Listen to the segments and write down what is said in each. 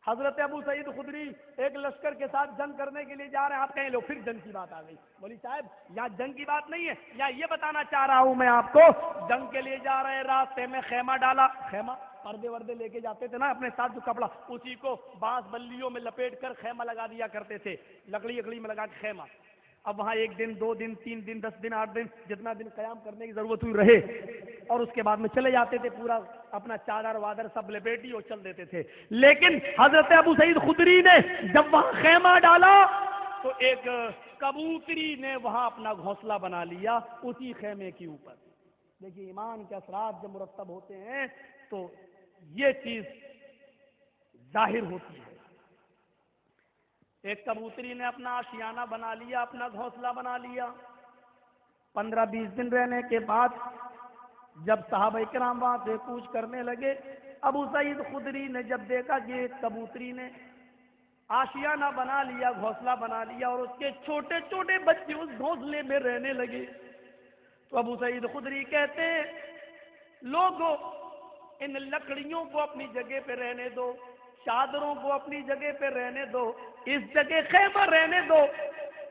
حضرت ابو سعید خدری ایک لشکر کے ساتھ جنگ کرنے کے لیے جا رہے ہیں. آپ کہیں لو پھر جنگ کی بات آ گئی. مولوی صاحب یہاں جنگ کی بات نہیں ہے, یا یہ بتانا چاہ رہا ہوں میں آپ کو, جنگ کے لیے جا رہے ہیں, راستے میں خیمہ ڈالا. خیمہ پردے وردے لے کے جاتے تھے نا اپنے ساتھ جو کپڑا, اسی کو بانس بلیوں میں لپیٹ کر خیمہ لگا دیا کرتے تھے, لکڑی اکڑی میں لگا کے خیمہ. اب وہاں 1 دن 2 دن 3 دن 10 دن 8 دن جتنا دن قیام کرنے کی ضرورت ہوئی رہے, اور اس کے بعد میں چلے جاتے تھے, پورا اپنا چادر وادر سب لپیٹی اور چل دیتے تھے. لیکن حضرت ابو سعید خدری نے جب وہاں خیمہ ڈالا تو ایک کبوتری نے وہاں اپنا گھونسلہ بنا لیا اسی خیمے کے اوپر. دیکھیے ایمان کے اثرات جب مرتب ہوتے ہیں تو یہ چیز ظاہر ہوتی ہے. ایک کبوتری نے اپنا آشیانہ بنا لیا, اپنا گھونسلہ بنا لیا. 15-20 دن رہنے کے بعد جب صحابہ کرام وہاں سے کوچ کرنے لگے, ابو سعید خدری نے جب دیکھا کہ ایک کبوتری نے آشیانہ بنا لیا, گھونسلہ بنا لیا, اور اس کے چھوٹے چھوٹے بچے اس گھونسلے میں رہنے لگے, تو ابو سعید خدری کہتے ہیں لوگوں ان لکڑیوں کو اپنی جگہ پہ رہنے دو, چادروں کو اپنی جگہ پہ رہنے دو, اس جگہ خیمہ رہنے دو.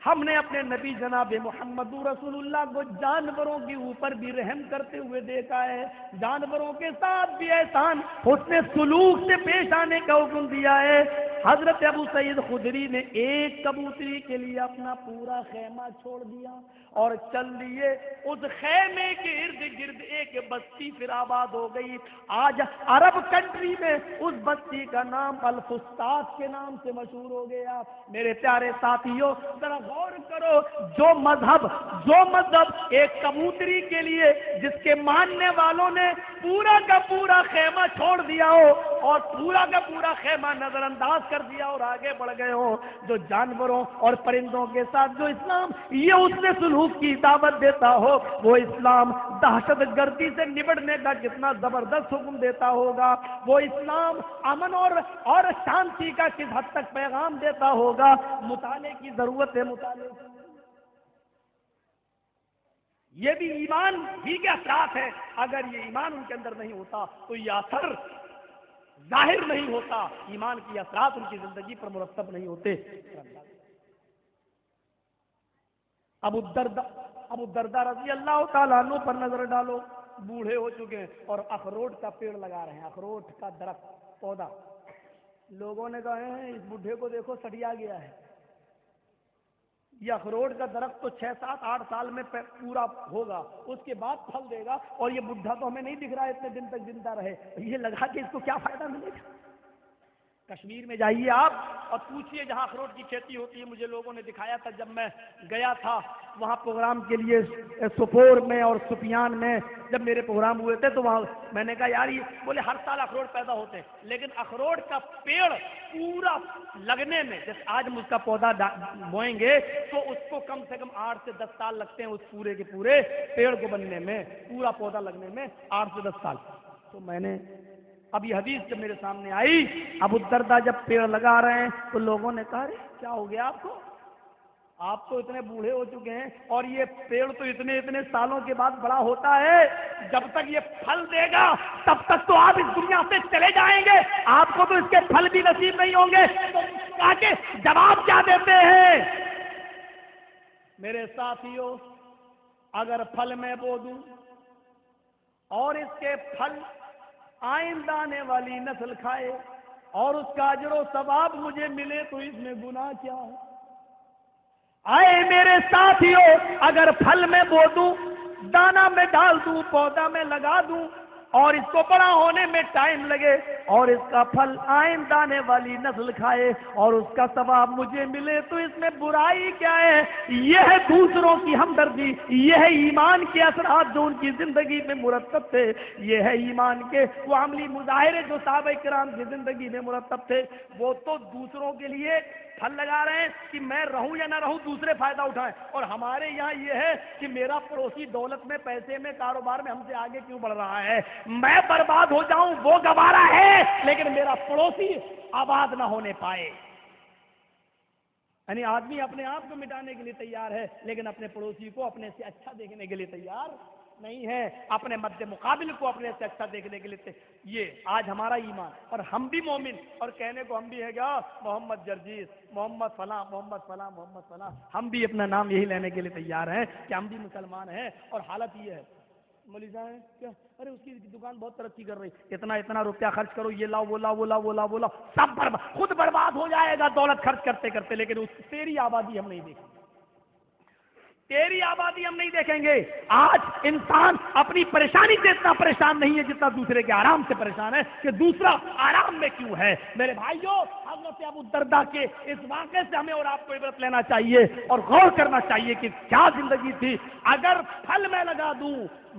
ہم نے اپنے نبی جناب محمد رسول اللہ کو جانوروں کے اوپر بھی رحم کرتے ہوئے دیکھا ہے, جانوروں کے ساتھ بھی احسان حسن سلوک سے پیش آنے کا حکم دیا ہے. حضرت ابو سعید خدری نے ایک کبوتری کے لیے اپنا پورا خیمہ چھوڑ دیا اور چل لیے. اس خیمے کے ارد گرد ایک بستی پھر آباد ہو گئی. آج عرب کنٹری میں اس بستی کا نام الفسطاط کے نام سے مشہور ہو گیا. میرے پیارے ساتھیوں ذرا غور کرو, جو مذہب ایک کبوتری کے لیے جس کے ماننے والوں نے پورا کا پورا خیمہ چھوڑ دیا ہو اور پورا کا پورا خیمہ نظر انداز کر دیا اور آگے بڑھ گئے ہو, جو جانوروں اور پرندوں کے ساتھ جو اسلام یہ اس نے سلوک کی دعوت دیتا ہو, وہ اسلام دہشت گردی سے نبٹنے کا کتنا زبردست حکم دیتا ہوگا, وہ اسلام امن اور شانتی کا کس حد تک پیغام دیتا ہوگا. مطالعے کی ضرورت ہے, مطالعے کی. یہ بھی ایمان ہی کے اثرات ہے. اگر یہ ایمان ان کے اندر نہیں ہوتا تو یہ اثر ظاہر نہیں ہوتا, ایمان کی اثرات ان کی زندگی پر مرتب نہیں ہوتے. ابو الدرداء رضی اللہ تعالیٰ عنہ پر نظر ڈالو, بوڑھے ہو چکے ہیں اور اخروٹ کا پیڑ لگا رہے ہیں, اخروٹ کا درخت پودا. لوگوں نے کہا اس بڈھے کو دیکھو سٹیا گیا ہے, یہ اخروٹ کا درخت تو 6 7 8 سال میں پورا ہوگا, اس کے بعد پھل دے گا, اور یہ بڈھا تو ہمیں نہیں دکھ رہا ہے اتنے دن تک زندہ رہے, یہ لگا کہ اس کو کیا فائدہ ملے گا. کشمیر میں جائیے آپ اور پوچھئے جہاں اخروٹ کی کھیتی ہوتی ہے. مجھے لوگوں نے دکھایا تھا جب میں گیا تھا وہاں پروگرام کے لیے سپور میں اور سفیان میں جب میرے پروگرام ہوئے تھے, تو وہاں میں نے کہا یار یہ بولے ہر سال اخروٹ پیدا ہوتے ہیں, لیکن اخروٹ کا پیڑ پورا لگنے میں, جیسے آج ہم اس کا پودا بوئیں گے تو اس کو کم سے کم 8 سے 10 سال لگتے ہیں اس پورے کے پورے پیڑ کو بننے میں, پورا پودا لگنے میں 8 سے 10 سال. تو میں نے اب یہ حدیث جب میرے سامنے آئی, ابو الدرداء جب پیڑ لگا رہے ہیں تو لوگوں نے کہا کیا ہو گیا آپ کو, آپ تو اتنے بوڑھے ہو چکے ہیں اور یہ پیڑ تو اتنے سالوں کے بعد بڑا ہوتا ہے, جب تک یہ پھل دے گا تب تک تو آپ اس دنیا سے چلے جائیں گے, آپ کو تو اس کے پھل بھی نصیب نہیں ہوں گے. تو آگے جواب کیا دیتے ہیں میرے ساتھیوں, اگر پھل میں بو دوں اور اس کے پھل آئندہ آنے والی نسل کھائے اور اس کا اجر و ثواب مجھے ملے تو اس میں گناہ کیا ہے؟ آئے میرے ساتھیوں, اگر پھل میں بو دوں, دانا میں ڈال دوں, پودا میں لگا دوں اور اس کو بڑا ہونے میں ٹائم لگے اور اس کا پھل آئندہ آنے والی نسل کھائے اور اس کا ثواب مجھے ملے تو اس میں برائی کیا ہے؟ یہ ہے دوسروں کی ہمدردی, یہ ہے ایمان کے اثرات جو ان کی زندگی میں مرتب تھے, یہ ہے ایمان کے وہ عملی مظاہرے جو صحابہ کرام کی زندگی میں مرتب تھے. وہ تو دوسروں کے لیے پھل لگا رہے ہیں کہ میں رہوں یا نہ رہوں دوسرے فائدہ اٹھائیں, اور ہمارے یہاں یہ ہے کہ میرا پڑوسی دولت میں, پیسے میں, کاروبار میں ہم سے آگے کیوں بڑھ رہا ہے, میں برباد ہو جاؤں وہ گوارا ہے لیکن میرا پڑوسی آباد نہ ہونے پائے. یعنی آدمی اپنے آپ کو مٹانے کے لیے تیار ہے لیکن اپنے پڑوسی کو اپنے سے اچھا دیکھنے کے لیے تیار نہیں ہے اپنے مد مقابل کو اپنے سے اچھا دیکھنے کے لیے. یہ آج ہمارا ایمان اور ہم بھی مومن اور کہنے کو ہم بھی ہے کیا محمد جرجیز محمد فلاں محمد فلاں محمد فلاں, ہم بھی اپنا نام یہی لینے کے لیے تیار ہیں کہ ہم بھی مسلمان ہیں. اور حالت یہ ہے مولوی صاحب کیا ارے اس کی دکان بہت ترقی کر رہی, اتنا روپیہ خرچ کرو, یہ لاؤ وہ لاؤ وہ لاؤ وہ لاؤ وہ لاؤ, سب خود برباد ہو جائے گا دولت خرچ کرتے کرتے, لیکن اس تیری آبادی ہم نہیں دیکھیں گے, تیری آبادی ہم نہیں دیکھیں گے. آج انسان اپنی پریشانی سے اتنا پریشان نہیں ہے جتنا دوسرے کے آرام سے پریشان ہے کہ دوسرا آرام میں کیوں ہے. میرے بھائیوں, حضرت ابو الدرداء کے اس واقعے سے ہمیں اور آپ کو عبرت لینا چاہیے اور غور کرنا چاہیے کہ کیا زندگی تھی. اگر پھل میں لگا دوں,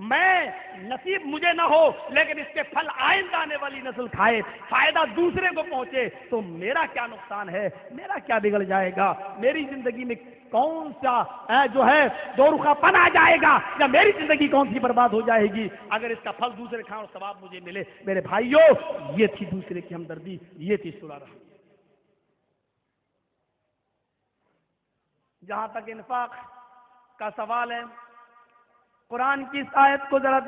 میں نصیب مجھے نہ ہو لیکن اس کے پھل آئندہ آنے والی نسل کھائے, فائدہ دوسرے کو پہنچے, تو میرا کیا نقصان ہے, میرا کیا بگڑ جائے گا, میری زندگی میں کون سا جو ہے دو رخا پن آ جائے گا, یا میری زندگی کون سی برباد ہو جائے گی اگر اس کا پھل دوسرے کھائیں اور ثواب مجھے ملے. میرے بھائیوں, یہ تھی دوسرے کی ہمدردی, یہ تھی صلح رحمی. جہاں تک انفاق کا سوال ہے, قرآن کی اس آیت کو ذرا